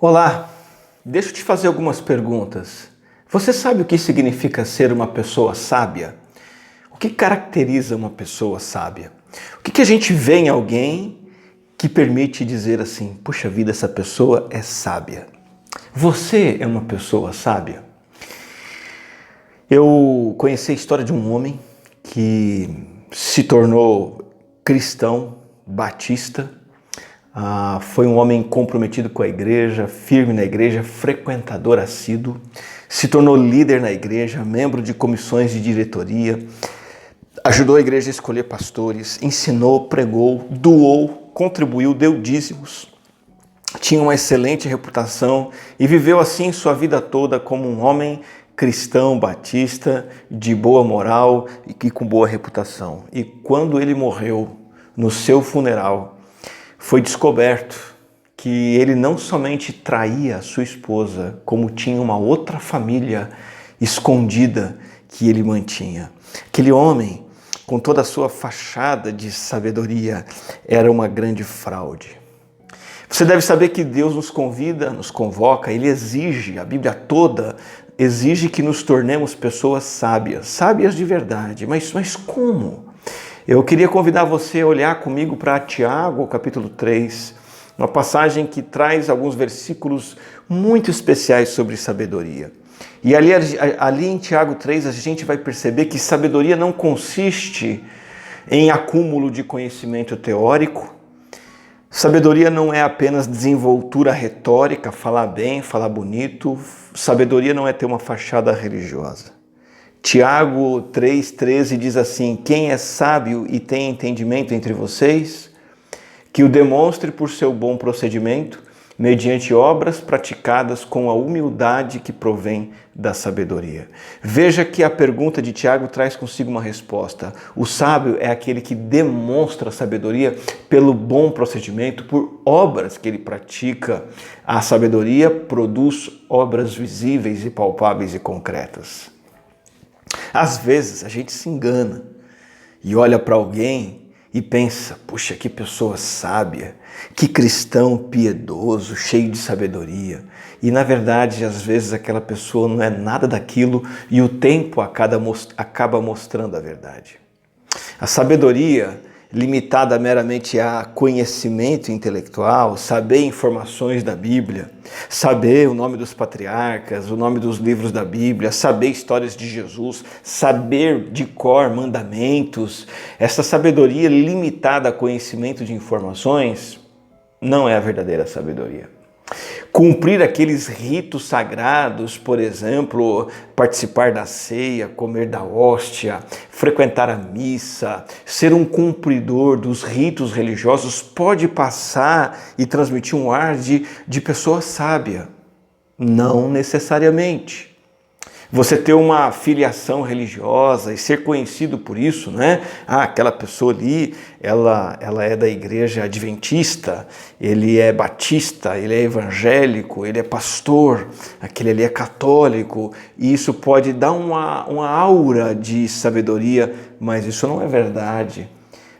Olá, deixa eu te fazer algumas perguntas. Você sabe o que significa ser uma pessoa sábia? O que caracteriza uma pessoa sábia? O que a gente vê em alguém que permite dizer assim, puxa vida, essa pessoa é sábia? Você é uma pessoa sábia? Eu conheci a história de um homem que se tornou cristão, batista. Foi um homem comprometido com a igreja, firme na igreja, frequentador assíduo, se tornou líder na igreja, membro de comissões de diretoria, ajudou a igreja a escolher pastores, ensinou, pregou, doou, contribuiu, deu dízimos, tinha uma excelente reputação e viveu assim sua vida toda como um homem cristão, batista, de boa moral e com boa reputação. E quando ele morreu, no seu funeral, foi descoberto que ele não somente traía a sua esposa, como tinha uma outra família escondida que ele mantinha. Aquele homem, com toda a sua fachada de sabedoria, era uma grande fraude. Você deve saber que Deus nos convida, nos convoca, Ele exige, a Bíblia toda exige que nos tornemos pessoas sábias, sábias de verdade. Mas como? Eu queria convidar você a olhar comigo para Tiago, capítulo 3, uma passagem que traz alguns versículos muito especiais sobre sabedoria. E ali em Tiago 3 a gente vai perceber que sabedoria não consiste em acúmulo de conhecimento teórico. Sabedoria não é apenas desenvoltura retórica, falar bem, falar bonito. Sabedoria não é ter uma fachada religiosa. Tiago 3,13 diz assim: quem é sábio e tem entendimento entre vocês, que o demonstre por seu bom procedimento, mediante obras praticadas com a humildade que provém da sabedoria. Veja que a pergunta de Tiago traz consigo uma resposta. O sábio é aquele que demonstra a sabedoria pelo bom procedimento, por obras que ele pratica. A sabedoria produz obras visíveis e palpáveis e concretas. Às vezes a gente se engana e olha para alguém e pensa, puxa, que pessoa sábia, que cristão piedoso, cheio de sabedoria. E na verdade, às vezes aquela pessoa não é nada daquilo e o tempo acaba mostrando a verdade. A sabedoria, limitada meramente a conhecimento intelectual, saber informações da Bíblia, saber o nome dos patriarcas, o nome dos livros da Bíblia, saber histórias de Jesus, saber de cor mandamentos, essa sabedoria limitada a conhecimento de informações não é a verdadeira sabedoria. Cumprir aqueles ritos sagrados, por exemplo, participar da ceia, comer da hóstia, frequentar a missa, ser um cumpridor dos ritos religiosos pode passar e transmitir um ar de pessoa sábia. Não necessariamente. Você ter uma filiação religiosa e ser conhecido por isso, né? Aquela pessoa ali, ela é da igreja adventista, ele é batista, ele é evangélico, ele é pastor, aquele ali é católico, e isso pode dar uma aura de sabedoria, mas isso não é verdade.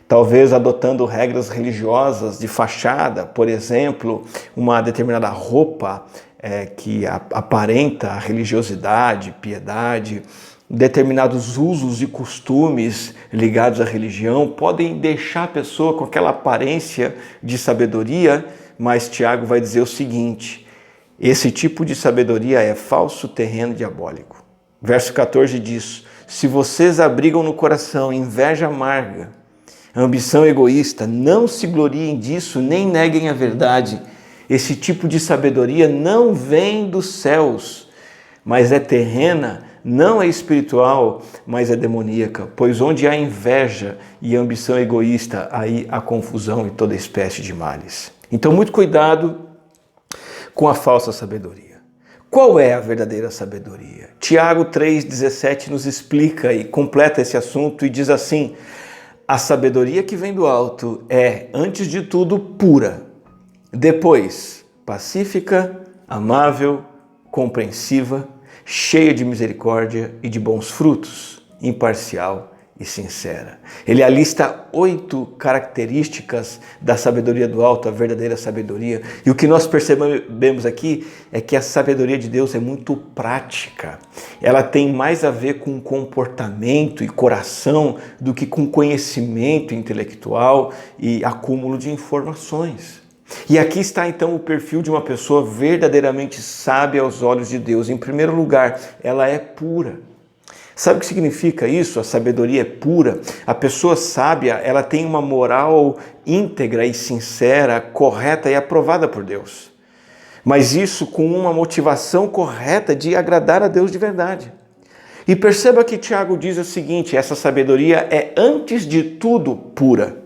Talvez adotando regras religiosas de fachada, por exemplo, uma determinada roupa que aparenta religiosidade, piedade, determinados usos e costumes ligados à religião podem deixar a pessoa com aquela aparência de sabedoria, mas Tiago vai dizer o seguinte: esse tipo de sabedoria é falso terreno diabólico. Verso 14 diz: se vocês abrigam no coração inveja amarga, ambição egoísta, não se gloriem disso, nem neguem a verdade. Esse tipo de sabedoria não vem dos céus, mas é terrena, não é espiritual, mas é demoníaca. Pois onde há inveja e ambição egoísta, aí há confusão e toda espécie de males. Então, muito cuidado com a falsa sabedoria. Qual é a verdadeira sabedoria? Tiago 3,17 nos explica e completa esse assunto e diz assim: a sabedoria que vem do alto é, antes de tudo, pura. Depois, pacífica, amável, compreensiva, cheia de misericórdia e de bons frutos, imparcial e sincera. Ele alista 8 características da sabedoria do alto, a verdadeira sabedoria. E o que nós percebemos aqui é que a sabedoria de Deus é muito prática. Ela tem mais a ver com comportamento e coração do que com conhecimento intelectual e acúmulo de informações. E aqui está então o perfil de uma pessoa verdadeiramente sábia aos olhos de Deus. Em primeiro lugar, ela é pura. Sabe o que significa isso? A sabedoria é pura. A pessoa sábia, ela tem uma moral íntegra e sincera, correta e aprovada por Deus. Mas isso com uma motivação correta de agradar a Deus de verdade. E perceba que Tiago diz o seguinte: essa sabedoria é antes de tudo pura.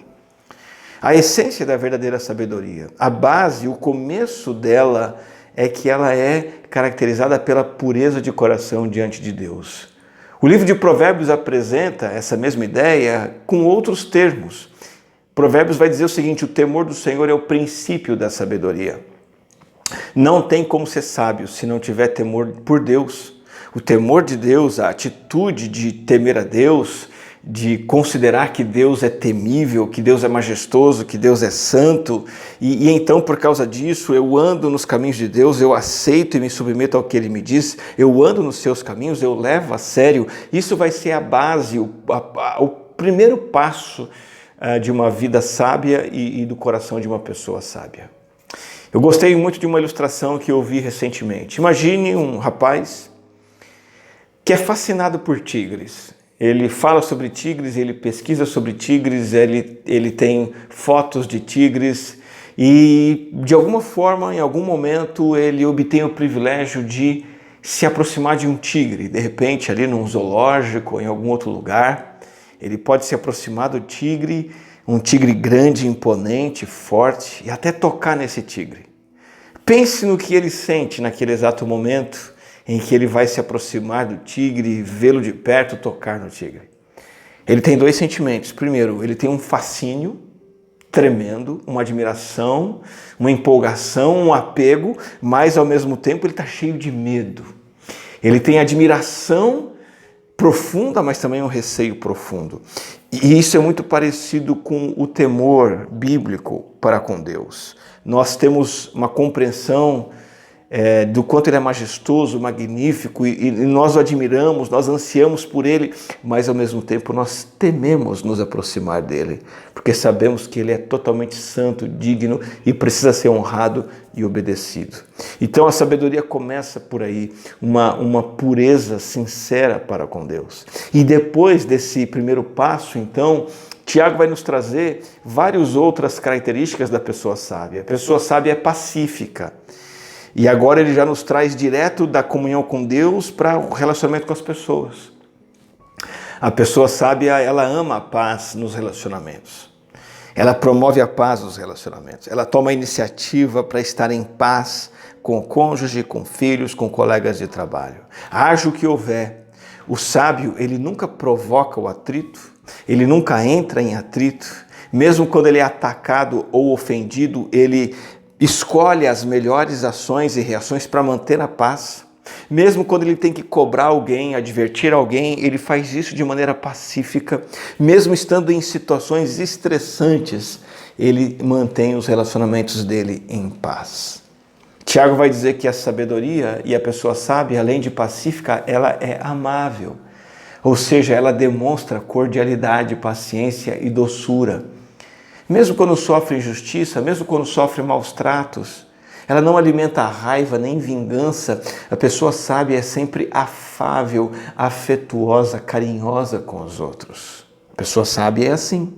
A essência da verdadeira sabedoria, a base, o começo dela é que ela é caracterizada pela pureza de coração diante de Deus. O livro de Provérbios apresenta essa mesma ideia com outros termos. Provérbios vai dizer o seguinte: o temor do Senhor é o princípio da sabedoria. Não tem como ser sábio se não tiver temor por Deus. O temor de Deus, a atitude de temer a Deus, de considerar que Deus é temível, que Deus é majestoso, que Deus é santo, e então por causa disso eu ando nos caminhos de Deus, eu aceito e me submeto ao que Ele me diz, eu ando nos seus caminhos, eu levo a sério. Isso vai ser a base, o primeiro passo de uma vida sábia e do coração de uma pessoa sábia. Eu gostei muito de uma ilustração que eu vi recentemente. Imagine um rapaz que é fascinado por tigres. Ele fala sobre tigres, ele pesquisa sobre tigres, ele tem fotos de tigres e, de alguma forma, em algum momento, ele obtém o privilégio de se aproximar de um tigre. De repente, ali num zoológico, em algum outro lugar, ele pode se aproximar do tigre, um tigre grande, imponente, forte, e até tocar nesse tigre. Pense no que ele sente naquele exato momento em que ele vai se aproximar do tigre, vê-lo de perto, tocar no tigre. Ele tem 2 sentimentos. Primeiro, ele tem um fascínio tremendo, uma admiração, uma empolgação, um apego, mas ao mesmo tempo ele está cheio de medo. Ele tem admiração profunda, mas também um receio profundo. E isso é muito parecido com o temor bíblico para com Deus. Nós temos uma compreensão do quanto Ele é majestoso, magnífico, e nós o admiramos, nós ansiamos por Ele, mas ao mesmo tempo nós tememos nos aproximar dEle, porque sabemos que Ele é totalmente santo, digno e precisa ser honrado e obedecido. Então a sabedoria começa por aí, uma pureza sincera para com Deus. E depois desse primeiro passo, então, Tiago vai nos trazer várias outras características da pessoa sábia. A pessoa sábia é pacífica. E agora ele já nos traz direto da comunhão com Deus para o relacionamento com as pessoas. A pessoa sábia, ela ama a paz nos relacionamentos. Ela promove a paz nos relacionamentos. Ela toma a iniciativa para estar em paz com o cônjuge, com filhos, com colegas de trabalho. Haja o que houver. O sábio, ele nunca provoca o atrito, ele nunca entra em atrito. Mesmo quando ele é atacado ou ofendido, ele escolhe as melhores ações e reações para manter a paz. Mesmo quando ele tem que cobrar alguém, advertir alguém, ele faz isso de maneira pacífica. Mesmo estando em situações estressantes, ele mantém os relacionamentos dele em paz. Tiago vai dizer que a sabedoria e a pessoa sábia, além de pacífica, ela é amável. Ou seja, ela demonstra cordialidade, paciência e doçura. Mesmo quando sofre injustiça, mesmo quando sofre maus tratos, ela não alimenta a raiva nem vingança. A pessoa sábia é sempre afável, afetuosa, carinhosa com os outros. A pessoa sábia é assim.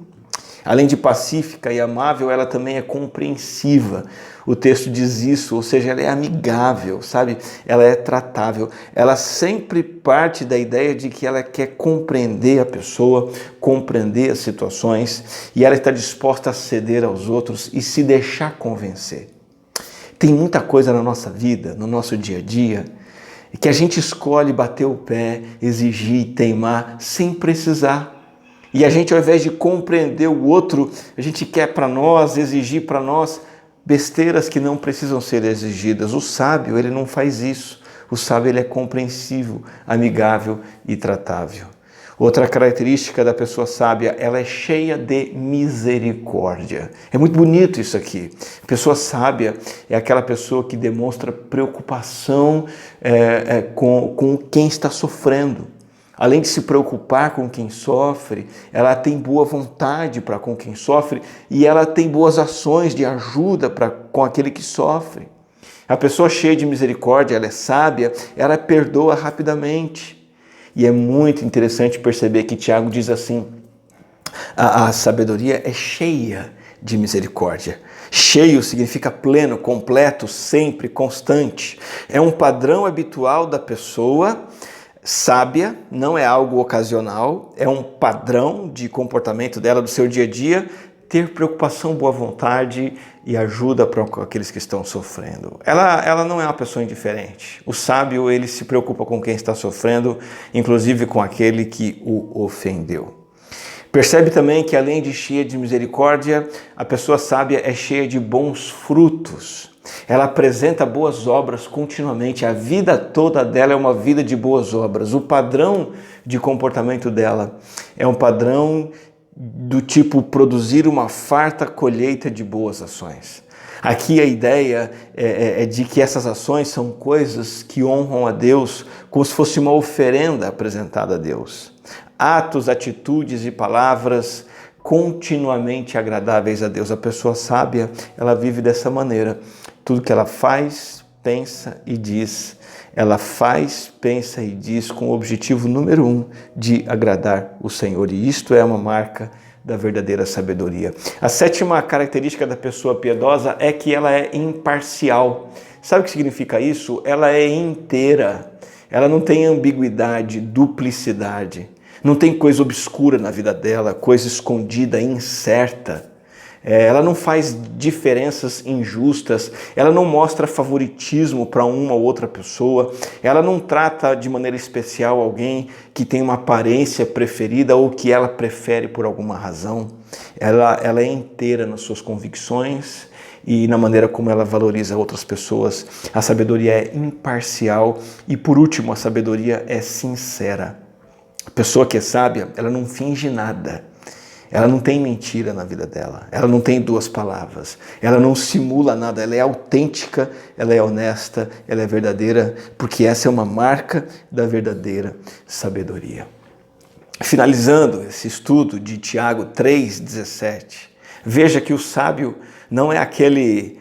Além de pacífica e amável, ela também é compreensiva. O texto diz isso, ou seja, ela é amigável, sabe? Ela é tratável. Ela sempre parte da ideia de que ela quer compreender a pessoa, compreender as situações, e ela está disposta a ceder aos outros e se deixar convencer. Tem muita coisa na nossa vida, no nosso dia a dia, que a gente escolhe bater o pé, exigir, teimar, sem precisar. E a gente, ao invés de compreender o outro, a gente quer para nós, exigir para nós besteiras que não precisam ser exigidas. O sábio, ele não faz isso. O sábio, ele é compreensivo, amigável e tratável. Outra característica da pessoa sábia, ela é cheia de misericórdia. É muito bonito isso aqui. A pessoa sábia é aquela pessoa que demonstra preocupação com quem está sofrendo. Além de se preocupar com quem sofre, ela tem boa vontade para com quem sofre e ela tem boas ações de ajuda com aquele que sofre. A pessoa cheia de misericórdia, ela é sábia, ela perdoa rapidamente. E é muito interessante perceber que Tiago diz assim, a sabedoria é cheia de misericórdia. Cheio significa pleno, completo, sempre, constante. É um padrão habitual da pessoa sábia, não é algo ocasional, é um padrão de comportamento dela, do seu dia a dia, ter preocupação, boa vontade e ajuda para aqueles que estão sofrendo. Ela não é uma pessoa indiferente. O sábio, ele se preocupa com quem está sofrendo, inclusive com aquele que o ofendeu. Percebe também que além de cheia de misericórdia, a pessoa sábia é cheia de bons frutos. Ela apresenta boas obras continuamente, a vida toda dela é uma vida de boas obras. O padrão de comportamento dela é um padrão do tipo produzir uma farta colheita de boas ações. Aqui a ideia é de que essas ações são coisas que honram a Deus como se fosse uma oferenda apresentada a Deus. Atos, atitudes e palavras continuamente agradáveis a Deus. A pessoa sábia, ela vive dessa maneira. Tudo que ela faz, pensa e diz, ela faz, pensa e diz com o objetivo número 1 de agradar o Senhor. E isto é uma marca da verdadeira sabedoria. A sétima característica da pessoa piedosa é que ela é imparcial. Sabe o que significa isso? Ela é inteira. Ela não tem ambiguidade, duplicidade. Não tem coisa obscura na vida dela, coisa escondida, incerta. Ela não faz diferenças injustas, ela não mostra favoritismo para uma ou outra pessoa, ela não trata de maneira especial alguém que tem uma aparência preferida ou que ela prefere por alguma razão. Ela é inteira nas suas convicções e na maneira como ela valoriza outras pessoas. A sabedoria é imparcial e, por último, a sabedoria é sincera. A pessoa que é sábia, ela não finge nada. Ela não tem mentira na vida dela, ela não tem duas palavras, ela não simula nada, ela é autêntica, ela é honesta, ela é verdadeira, porque essa é uma marca da verdadeira sabedoria. Finalizando esse estudo de Tiago 3,17, veja que o sábio não é aquele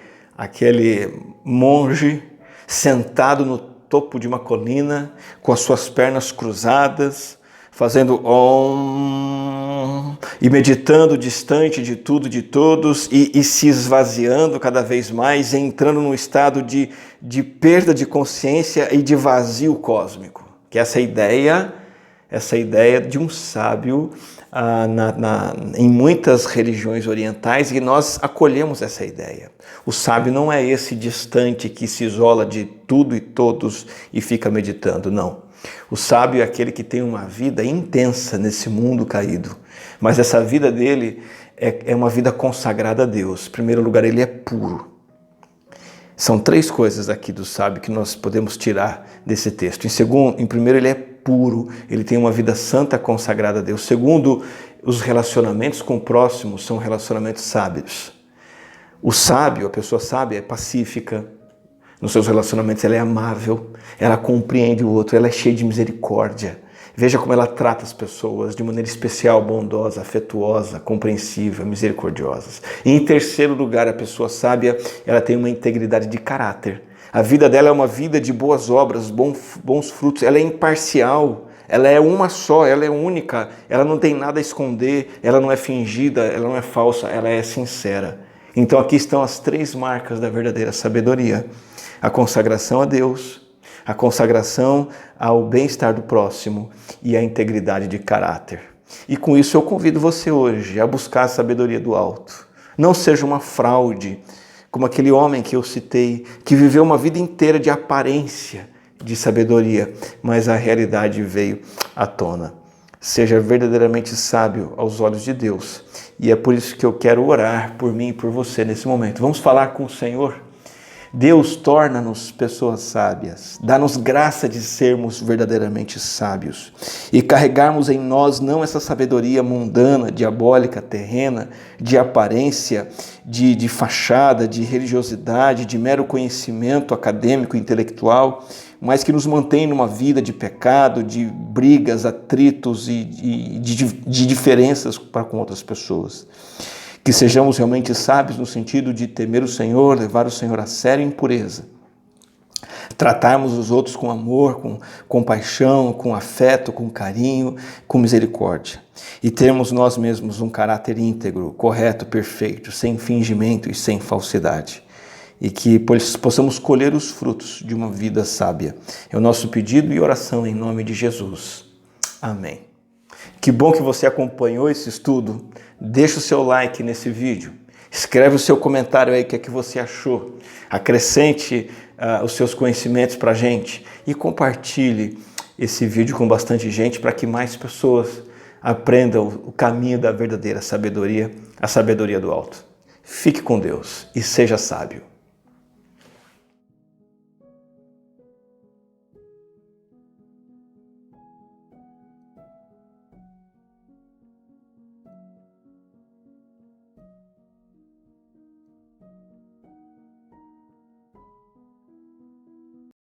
monge sentado no topo de uma colina, com as suas pernas cruzadas, fazendo om e meditando distante de tudo, de todos e se esvaziando cada vez mais, entrando num estado de perda de consciência e de vazio cósmico. Que essa ideia de um sábio em muitas religiões orientais, e nós acolhemos essa ideia. O sábio não é esse distante que se isola de tudo e todos e fica meditando, não. O sábio é aquele que tem uma vida intensa nesse mundo caído, mas essa vida dele é uma vida consagrada a Deus. Em primeiro lugar, ele é puro. São três coisas aqui do sábio que nós podemos tirar desse texto. Em primeiro, ele é puro, ele tem uma vida santa consagrada a Deus. Segundo, os relacionamentos com o próximo são relacionamentos sábios. O sábio, a pessoa sábia, é pacífica. Nos seus relacionamentos ela é amável, ela compreende o outro, ela é cheia de misericórdia. Veja como ela trata as pessoas de maneira especial, bondosa, afetuosa, compreensiva, misericordiosa. E em terceiro lugar, a pessoa sábia, ela tem uma integridade de caráter. A vida dela é uma vida de boas obras, bons frutos, ela é imparcial, ela é uma só, ela é única, ela não tem nada a esconder, ela não é fingida, ela não é falsa, ela é sincera. Então aqui estão as três marcas da verdadeira sabedoria. A consagração a Deus, a consagração ao bem-estar do próximo e a integridade de caráter. E com isso eu convido você hoje a buscar a sabedoria do alto. Não seja uma fraude, como aquele homem que eu citei, que viveu uma vida inteira de aparência de sabedoria, mas a realidade veio à tona. Seja verdadeiramente sábio aos olhos de Deus. E é por isso que eu quero orar por mim e por você nesse momento. Vamos falar com o Senhor? Deus, torna-nos pessoas sábias, dá-nos graça de sermos verdadeiramente sábios e carregarmos em nós não essa sabedoria mundana, diabólica, terrena, de aparência, de fachada, de religiosidade, de mero conhecimento acadêmico, intelectual, mas que nos mantém numa vida de pecado, de brigas, atritos e de diferenças para com outras pessoas. Que sejamos realmente sábios no sentido de temer o Senhor, levar o Senhor a sério em pureza. Tratarmos os outros com amor, com compaixão, com afeto, com carinho, com misericórdia. E termos nós mesmos um caráter íntegro, correto, perfeito, sem fingimento e sem falsidade. E que possamos colher os frutos de uma vida sábia. É o nosso pedido e oração em nome de Jesus. Amém. Que bom que você acompanhou esse estudo. Deixa o seu like nesse vídeo. Escreve o seu comentário aí, o que é que você achou. Acrescente os seus conhecimentos para a gente. E compartilhe esse vídeo com bastante gente para que mais pessoas aprendam o caminho da verdadeira sabedoria, a sabedoria do alto. Fique com Deus e seja sábio.